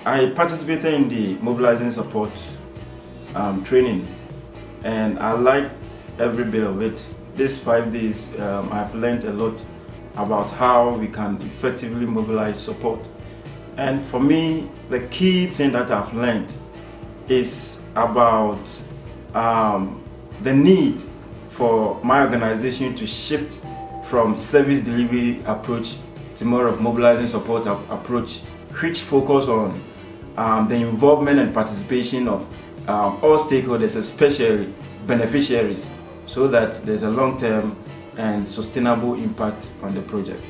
I participated in the mobilizing support training, and I like every bit of it. These 5 days, I've learned a lot about how we can effectively mobilize support. And for me, the key thing that I've learned is about the need for my organization to shift from service delivery approach to more of mobilizing support approach, which focus on the involvement and participation of all stakeholders, especially beneficiaries, so that there's a long-term and sustainable impact on the project.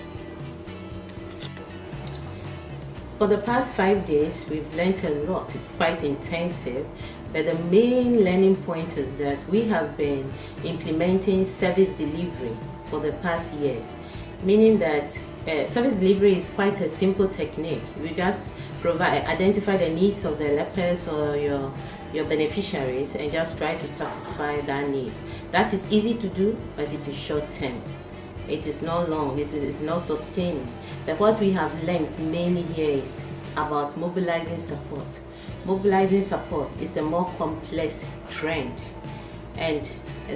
For the past 5 days, we've learned a lot. It's quite intensive, but the main learning point is that we have been implementing service delivery for the past years, meaning that service delivery is quite a simple technique. We just identify the needs of the lepers or your beneficiaries and just try to satisfy that need. That is easy to do, but it is short term. It is not long, it is not sustaining. But what we have learned many years about mobilizing support. Mobilizing support is a more complex trend, and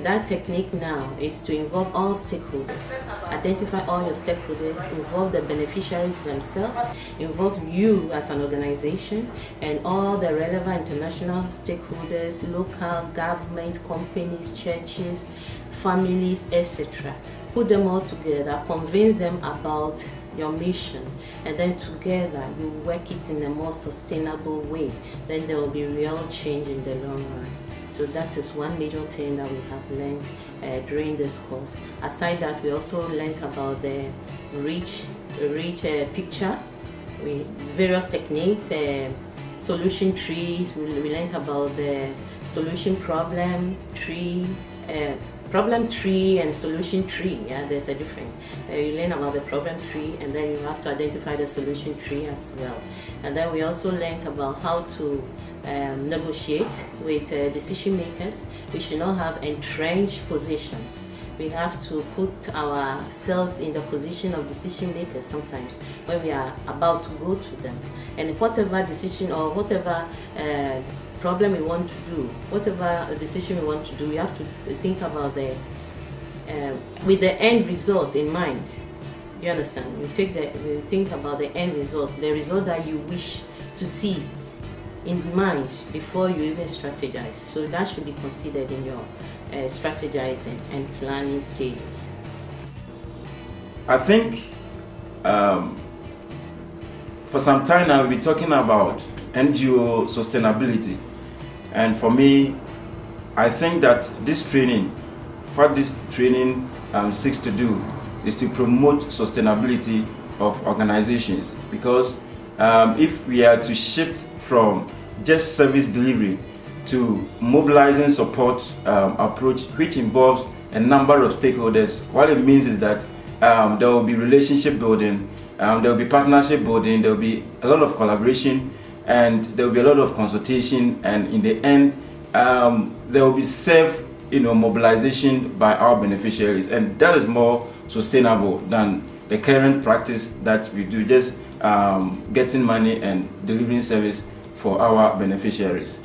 that technique now is to involve all stakeholders, identify all your stakeholders, involve the beneficiaries themselves, involve you as an organization, and all the relevant international stakeholders, local government, companies, churches, families, etc. Put them all together, convince them about your mission, and then together you work it in a more sustainable way. Then there will be real change in the long run. So that is one major thing that we have learned during this course. Aside that, we also learned about the reach picture with various techniques, solution trees. We learned about the solution problem tree and solution tree. Yeah, there's a difference. You learn about the problem tree, and then you have to identify the solution tree as well. And then we also learned about how to negotiate with decision makers. We should not have entrenched positions. We have to put ourselves in the position of decision makers sometimes when we are about to go to them. And whatever decision or whatever problem we want to do, whatever decision we want to do, we have to think about with the end result in mind. You understand? You think about the end result, the result that you wish to see in mind before you even strategize. So that should be considered in your strategizing and planning stages. I think for some time now we've been talking about NGO sustainability, and for me, I think that what this training seeks to do is to promote sustainability of organizations, because if we are to shift from just service delivery to mobilizing support approach, which involves a number of stakeholders, what it means is that there will be relationship building, there will be partnership building, there will be a lot of collaboration, and there will be a lot of consultation, and in the end there will be mobilization by our beneficiaries, and that is more sustainable than the current practice that we do, just getting money and delivering service for our beneficiaries.